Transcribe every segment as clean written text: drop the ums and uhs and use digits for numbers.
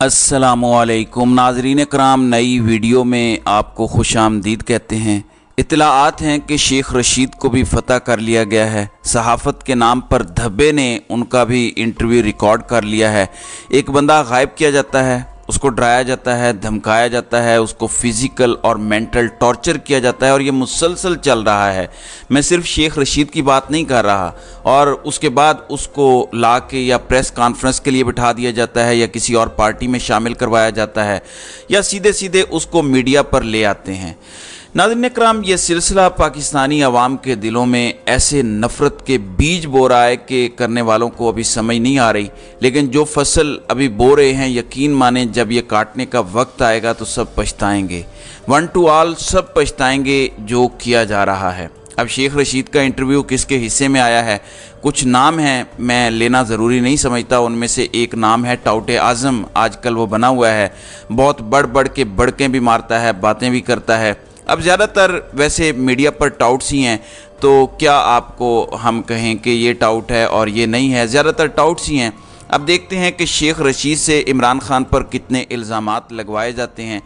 अस्सलामुअलैकुम नाज़रीन कराम, नई वीडियो में आपको खुश आमदीद कहते हैं। इत्तलाआत हैं कि शेख रशीद को भी फतह कर लिया गया है। सहाफ़त के नाम पर धब्बे ने उनका भी इंटरव्यू रिकॉर्ड कर लिया है। एक बंदा गायब किया जाता है, उसको डराया जाता है, धमकाया जाता है, उसको फ़िज़िकल और मेंटल टॉर्चर किया जाता है और ये मुसलसल चल रहा है। मैं सिर्फ शेख रशीद की बात नहीं कर रहा। और उसके बाद उसको ला के या प्रेस कॉन्फ्रेंस के लिए बिठा दिया जाता है या किसी और पार्टी में शामिल करवाया जाता है या सीधे सीधे उसको मीडिया पर ले आते हैं। नाज़रीन इकराम, ये सिलसिला पाकिस्तानी अवाम के दिलों में ऐसे नफ़रत के बीज बो रहा है कि करने वालों को अभी समझ नहीं आ रही, लेकिन जो फसल अभी बो रहे हैं यकीन माने जब ये काटने का वक्त आएगा तो सब पछताएंगे। वन टू ऑल, सब पछताएंगे जो किया जा रहा है। अब शेख रशीद का इंटरव्यू किसके हिस्से में आया है, कुछ नाम हैं, मैं लेना ज़रूरी नहीं समझता। उनमें से एक नाम है टाउटे आज़म। आजकल वो बना हुआ है, बहुत बढ़ के बड़कें भी मारता है, बातें भी करता है। अब ज़्यादातर वैसे मीडिया पर टाउट्स ही हैं, तो क्या आपको हम कहें कि ये टाउट है और ये नहीं है, ज़्यादातर टाउट्स ही हैं। अब देखते हैं कि शेख रशीद से इमरान खान पर कितने इल्ज़ामात लगवाए जाते हैं।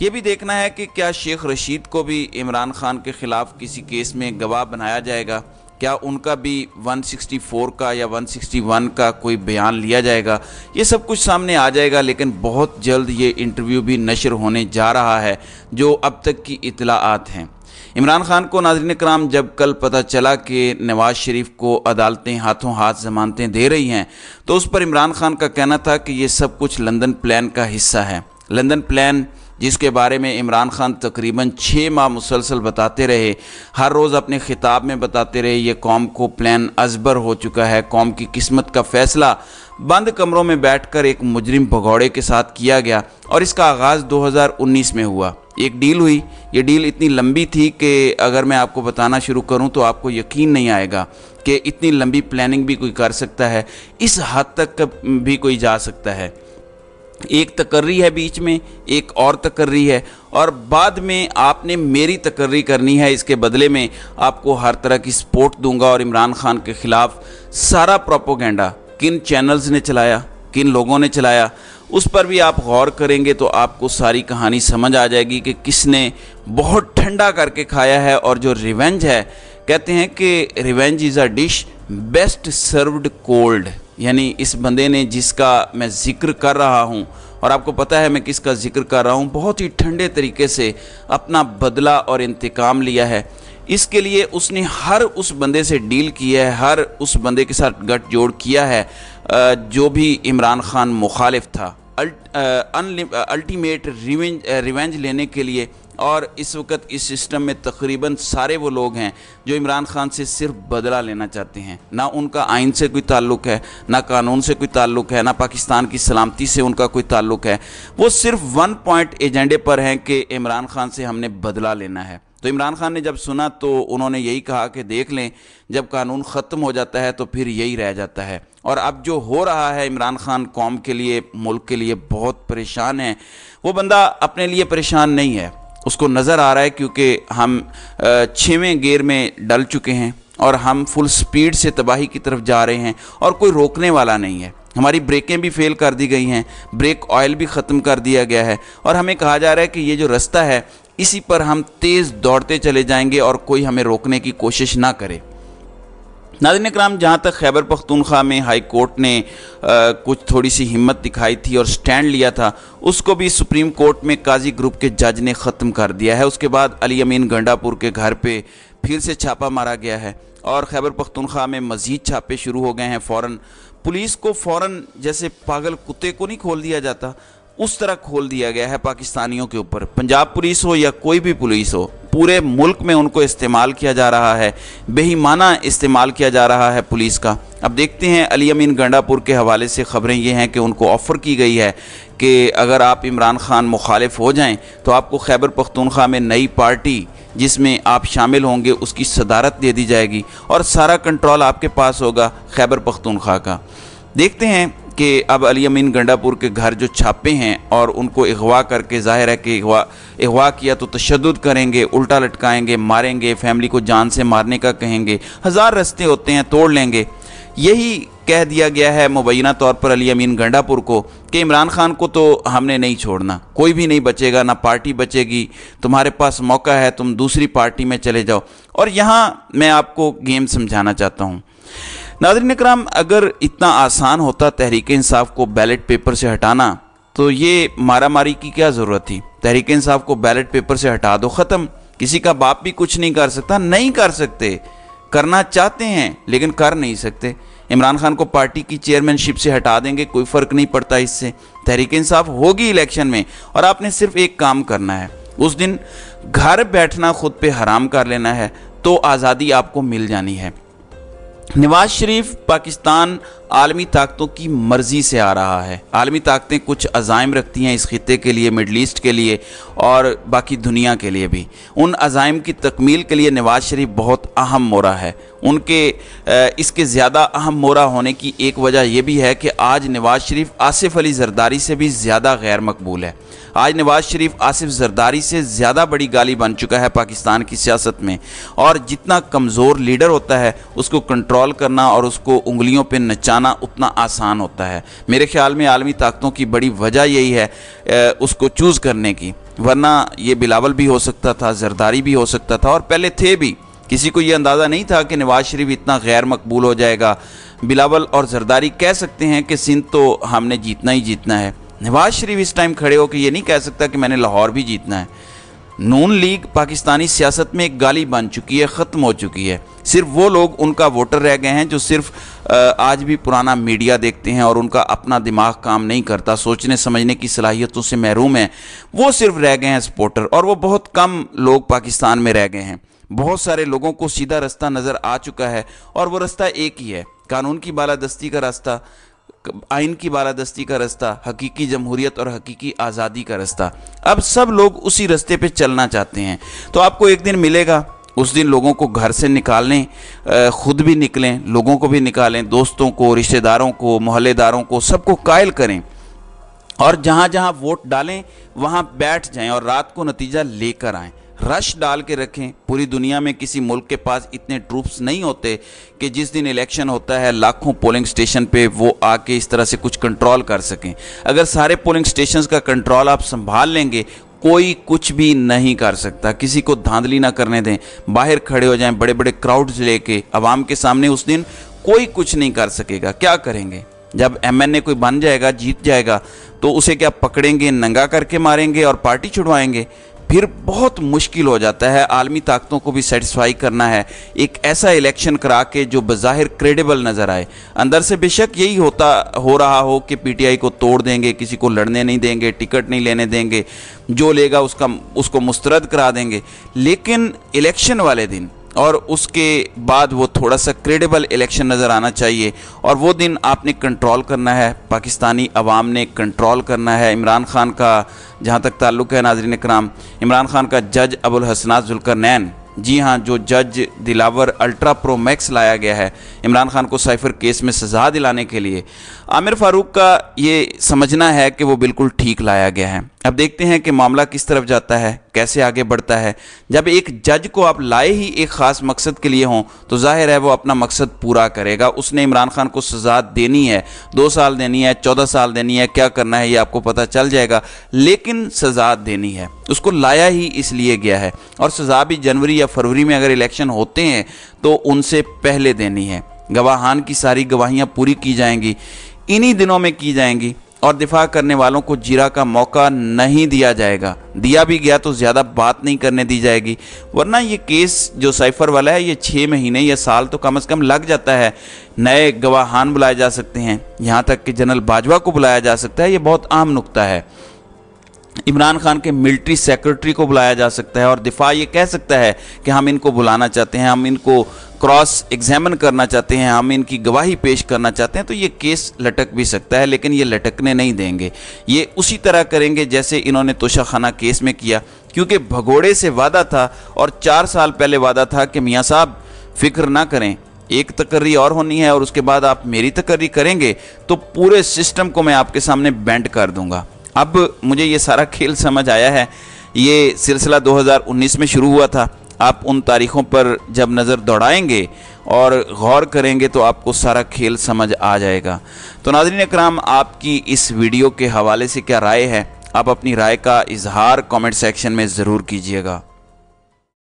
ये भी देखना है कि क्या शेख रशीद को भी इमरान खान के ख़िलाफ़ किसी केस में गवाह बनाया जाएगा, क्या उनका भी 164 का या 161 का कोई बयान लिया जाएगा। ये सब कुछ सामने आ जाएगा, लेकिन बहुत जल्द ये इंटरव्यू भी नशर होने जा रहा है जो अब तक की इत्तलाआत हैं। इमरान खान को नाज़रीन कराम जब कल पता चला कि नवाज़ शरीफ को अदालतें हाथों हाथ ज़मानतें दे रही हैं, तो उस पर इमरान खान का कहना था कि ये सब कुछ लंदन प्लान का हिस्सा है। लंदन प्लान जिसके बारे में इमरान खान तकरीबन 6 माह मुसलसल बताते रहे, हर रोज़ अपने खिताब में बताते रहे, ये कौम को प्लान अजबर हो चुका है। कौम की किस्मत का फ़ैसला बंद कमरों में बैठकर एक मुजरिम भगौड़े के साथ किया गया और इसका आगाज़ 2019 में हुआ। एक डील हुई, ये डील इतनी लंबी थी कि अगर मैं आपको बताना शुरू करूं तो आपको यकीन नहीं आएगा कि इतनी लंबी प्लानिंग भी कोई कर सकता है, इस हद तक भी कोई जा सकता है। एक तकर्री है, बीच में एक और तकर्री है और बाद में आपने मेरी तकर्री करनी है। इसके बदले में आपको हर तरह की सपोर्ट दूंगा और इमरान खान के ख़िलाफ़ सारा प्रोपोगेंडा किन चैनल्स ने चलाया, किन लोगों ने चलाया, उस पर भी आप गौर करेंगे तो आपको सारी कहानी समझ आ जाएगी कि किसने बहुत ठंडा करके खाया है। और जो रिवेंज है, कहते हैं कि revenge is a dish best served cold, यानी इस बंदे ने जिसका मैं ज़िक्र कर रहा हूँ, और आपको पता है मैं किसका ज़िक्र कर रहा हूँ, बहुत ही ठंडे तरीके से अपना बदला और इंतकाम लिया है। इसके लिए उसने हर उस बंदे से डील की है, हर उस बंदे के साथ गठजोड़ किया है जो भी इमरान खान मुखालिफ था, अल्टीमेट रिवेंज लेने के लिए। और इस वक्त इस सिस्टम में तकरीबन सारे वो लोग हैं जो इमरान खान से सिर्फ बदला लेना चाहते हैं। ना उनका आइन से कोई ताल्लुक़ है, ना कानून से कोई ताल्लुक़ है, ना पाकिस्तान की सलामती से उनका कोई ताल्लुक़ है। वो सिर्फ वन पॉइंट एजेंडे पर हैं कि इमरान खान से हमने बदला लेना है। तो इमरान खान ने जब सुना तो उन्होंने यही कहा कि देख लें, जब कानून ख़त्म हो जाता है तो फिर यही रह जाता है। और अब जो हो रहा है, इमरान खान कौम के लिए, मुल्क के लिए बहुत परेशान है। वो बंदा अपने लिए परेशान नहीं है, उसको नज़र आ रहा है क्योंकि हम 6वें गियर में डल चुके हैं और हम फुल स्पीड से तबाही की तरफ जा रहे हैं और कोई रोकने वाला नहीं है। हमारी ब्रेकें भी फेल कर दी गई हैं, ब्रेक ऑयल भी ख़त्म कर दिया गया है और हमें कहा जा रहा है कि ये जो रास्ता है इसी पर हम तेज़ दौड़ते चले जाएंगे और कोई हमें रोकने की कोशिश ना करे। नाज़रीन कराम, जहाँ तक खैबर पख्तूनख्वा में हाई कोर्ट ने कुछ थोड़ी सी हिम्मत दिखाई थी और स्टैंड लिया था, उसको भी सुप्रीम कोर्ट में काजी ग्रुप के जज ने ख़त्म कर दिया है। उसके बाद अली अमीन गंडापुर के घर पे फिर से छापा मारा गया है और खैबर पख्तूनख्वा में मज़ीद छापे शुरू हो गए हैं। फ़ौरन पुलिस को फ़ौरन जैसे पागल कुत्ते को नहीं खोल दिया जाता, उस तरह खोल दिया गया है पाकिस्तानियों के ऊपर। पंजाब पुलिस हो या कोई भी पुलिस हो, पूरे मुल्क में उनको इस्तेमाल किया जा रहा है, बेईमाना इस्तेमाल किया जा रहा है पुलिस का। अब देखते हैं, अली अमीन गंडापुर के हवाले से ख़बरें ये हैं कि उनको ऑफ़र की गई है कि अगर आप इमरान खान मुखालिफ हो जाएं तो आपको खैबर पख्तूनख्वा में नई पार्टी जिसमें आप शामिल होंगे उसकी सदारत दे दी जाएगी और सारा कंट्रोल आपके पास होगा खैबर पख्तूनख्वा का। देखते हैं कि अब अली अमीन गंडापुर के घर जो छापे हैं और उनको अगवा करके, ज़ाहिर है कि अगवा किया तो तशद्दुद करेंगे, उल्टा लटकाएंगे, मारेंगे, फैमिली को जान से मारने का कहेंगे, हज़ार रास्ते होते हैं, तोड़ लेंगे। यही कह दिया गया है मुबैना तौर पर अली अमीन गंडापुर को कि इमरान खान को तो हमने नहीं छोड़ना, कोई भी नहीं बचेगा, ना पार्टी बचेगी, तुम्हारे पास मौका है, तुम दूसरी पार्टी में चले जाओ। और यहाँ मैं आपको गेम समझाना चाहता हूँ। नाज़रीन इकराम, अगर इतना आसान होता तहरीक इंसाफ को बैलेट पेपर से हटाना तो ये मारामारी की क्या ज़रूरत थी। तहरीक इंसाफ को बैलेट पेपर से हटा दो, ख़त्म। किसी का बाप भी कुछ नहीं कर सकता, नहीं कर सकते, करना चाहते हैं लेकिन कर नहीं सकते। इमरान खान को पार्टी की चेयरमैनशिप से हटा देंगे, कोई फ़र्क नहीं पड़ता इससे। तहरीक इंसाफ होगी इलेक्शन में और आपने सिर्फ एक काम करना है, उस दिन घर बैठना खुद पे हराम कर लेना है, तो आज़ादी आपको मिल जानी है। नवाज शरीफ पाकिस्तान आलमी ताकतों की मर्ज़ी से आ रहा है। आलमी ताकतें कुछ अज़ाइम रखती हैं इस खित्ते के लिए, मिडल ईस्ट के लिए और बाकी दुनिया के लिए भी। उन अज़ाइम की तकमील के लिए नवाज शरीफ बहुत अहम मोरा है। उनके इसके ज़्यादा अहम मोरा होने की एक वजह यह भी है कि आज नवाज शरीफ आसिफ अली जरदारी से भी ज़्यादा गैर मकबूल है। आज नवाज शरीफ आसिफ जरदारी से ज़्यादा बड़ी गाली बन चुका है पाकिस्तान की सियासत में। और जितना कमज़ोर लीडर होता है उसको कंट्रोल करना और उसको उंगलियों पे नचाना उतना आसान होता है। मेरे ख्याल में आलमी ताकतों की बड़ी वजह यही है उसको चूज़ करने की, वरना ये बिलावल भी हो सकता था, जरदारी भी हो सकता था और पहले थे भी। किसी को ये अंदाज़ा नहीं था कि नवाज शरीफ इतना गैर मकबूल हो जाएगा। बिलावल और जरदारी कह सकते हैं कि सिंध तो हमने जीतना ही जीतना है। नवाज शरीफ इस टाइम खड़े होकर ये नहीं कह सकता कि मैंने लाहौर भी जीतना है। नून लीग पाकिस्तानी सियासत में एक गाली बन चुकी है, ख़त्म हो चुकी है। सिर्फ वो लोग उनका वोटर रह गए हैं जो सिर्फ आज भी पुराना मीडिया देखते हैं और उनका अपना दिमाग काम नहीं करता, सोचने समझने की सलाहियतों से महरूम है। वो सिर्फ रह गए हैं सपोर्टर, और वो बहुत कम लोग पाकिस्तान में रह गए हैं। बहुत सारे लोगों को सीधा रास्ता नज़र आ चुका है और वो रास्ता एक ही है, कानून की बालादस्ती का रास्ता, आइन की बालादस्ती का रास्ता, हकीकी जमहूरियत और हकीकी आज़ादी का रास्ता। अब सब लोग उसी रास्ते पे चलना चाहते हैं। तो आपको एक दिन मिलेगा, उस दिन लोगों को घर से निकालने, खुद भी निकलें, लोगों को भी निकालें, दोस्तों को, रिश्तेदारों को, मोहल्लेदारों को, सबको कायल करें और जहाँ जहाँ वोट डालें वहाँ बैठ जाएं और रात को नतीजा लेकर आएँ। रश डाल के रखें। पूरी दुनिया में किसी मुल्क के पास इतने ट्रूप्स नहीं होते कि जिस दिन इलेक्शन होता है लाखों पोलिंग स्टेशन पे वो आके इस तरह से कुछ कंट्रोल कर सकें। अगर सारे पोलिंग स्टेशंस का कंट्रोल आप संभाल लेंगे, कोई कुछ भी नहीं कर सकता। किसी को धांधली ना करने दें, बाहर खड़े हो जाएं बड़े बड़े क्राउड्स लेके आवाम के सामने, उस दिन कोई कुछ नहीं कर सकेगा। क्या करेंगे? जब MNA कोई बन जाएगा, जीत जाएगा, तो उसे क्या पकड़ेंगे, नंगा करके मारेंगे और पार्टी छुड़वाएंगे? फिर बहुत मुश्किल हो जाता है। आलमी ताकतों को भी सेटिस्फाई करना है एक ऐसा इलेक्शन करा के जो बज़ाहिर क्रेडिबल नज़र आए। अंदर से बेशक यही हो रहा हो कि PTI को तोड़ देंगे, किसी को लड़ने नहीं देंगे, टिकट नहीं लेने देंगे, जो लेगा उसको मुस्तरद करा देंगे, लेकिन इलेक्शन वाले दिन और उसके बाद वो थोड़ा सा क्रेडिबल इलेक्शन नज़र आना चाहिए। और वो दिन आपने कंट्रोल करना है, पाकिस्तानी अवाम ने कंट्रोल करना है। इमरान खान का जहाँ तक ताल्लुक़ है नाज़रीन इकराम, इमरान खान का जज अबुल हसनात जुल्करनैन, जी हाँ, जो जज दिलावर अल्ट्रा प्रो मैक्स लाया गया है इमरान खान को साइफर केस में सज़ा दिलाने के लिए, आमिर फ़ारूक का ये समझना है कि वो बिल्कुल ठीक लाया गया है। अब देखते हैं कि मामला किस तरफ जाता है, कैसे आगे बढ़ता है। जब एक जज को आप लाए ही एक ख़ास मकसद के लिए हों तो जाहिर है वो अपना मकसद पूरा करेगा। उसने इमरान खान को सज़ा देनी है, 2 साल देनी है, 14 साल देनी है, क्या करना है ये आपको पता चल जाएगा, लेकिन सज़ा देनी है। उसको लाया ही इसलिए गया है और सज़ा भी जनवरी या फरवरी में अगर इलेक्शन होते हैं तो उनसे पहले देनी है। गवाहान की सारी गवाहियाँ पूरी की जाएंगी, इन्हीं दिनों में की जाएंगी और दिफा करने वालों को जीरा का मौका नहीं दिया जाएगा। दिया भी गया तो ज़्यादा बात नहीं करने दी जाएगी, वरना ये केस जो साइफर वाला है ये 6 महीने या साल तो कम से कम लग जाता है। नए गवाहान बुलाए जा सकते हैं, यहाँ तक कि जनरल बाजवा को बुलाया जा सकता है, ये बहुत आम नुक्ता है। इमरान खान के मिलिट्री सेक्रेटरी को बुलाया जा सकता है और दिफा ये कह सकता है कि हम इनको बुलाना चाहते हैं, हम इनको क्रॉस एग्जामिन करना चाहते हैं, हम इनकी गवाही पेश करना चाहते हैं। तो ये केस लटक भी सकता है, लेकिन ये लटकने नहीं देंगे। ये उसी तरह करेंगे जैसे इन्होंने तोशाखाना केस में किया, क्योंकि भगोड़े से वादा था और 4 साल पहले वादा था कि मियाँ साहब फिक्र ना करें, एक तकर्री और होनी है और उसके बाद आप मेरी तकर्री करेंगे तो पूरे सिस्टम को मैं आपके सामने बेंड कर दूंगा। अब मुझे ये सारा खेल समझ आया है। ये सिलसिला 2019 में शुरू हुआ था, आप उन तारीख़ों पर जब नज़र दौड़ाएंगे और गौर करेंगे तो आपको सारा खेल समझ आ जाएगा। तो नाज़रीन इकराम, आपकी इस वीडियो के हवाले से क्या राय है? आप अपनी राय का इजहार कमेंट सेक्शन में ज़रूर कीजिएगा।